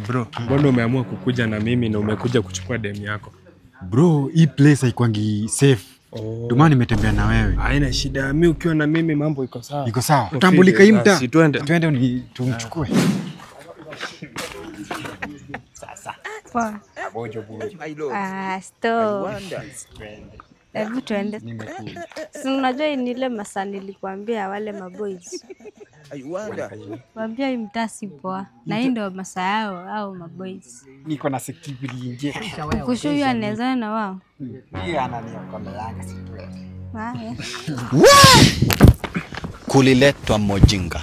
Bro, mbona umeamua kukuja na mimi na umekuja kuchukua demu yako? Bro, hii place haikwangi safe. Ndio maana nimetembea na wewe. Haina shida. Mimi ukiwa na mimi mambo iko sawa. Iko sawa. Tambulika hii mtaa. Twende tumchukue. Sasa. Abojo bojo. Stop. Hebu tuende. Si unajua ni ile masaa nilikwambia wale maboys. Waambia hii mtaa si poa. Na hii ndio masaa yao au maboys. Niko na security nje. Kusho huyu anaweza na wao. Yeye ananiambia situende. Haya. Kuliletwa Mojinga.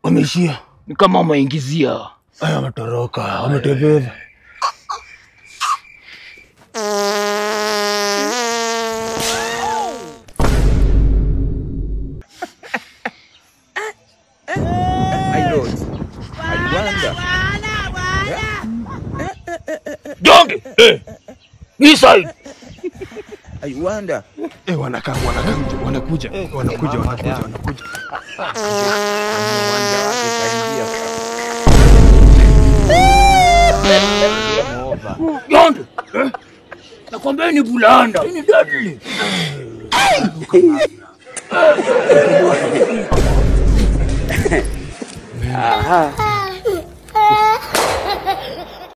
Wameishia. Ni kama wameingizia. Aya wametoroka, wametebeza. Jonge! Inside! I wonder. Wanakuja. Jonge! Nakwambia ni bulanda, ni deadly. Aha.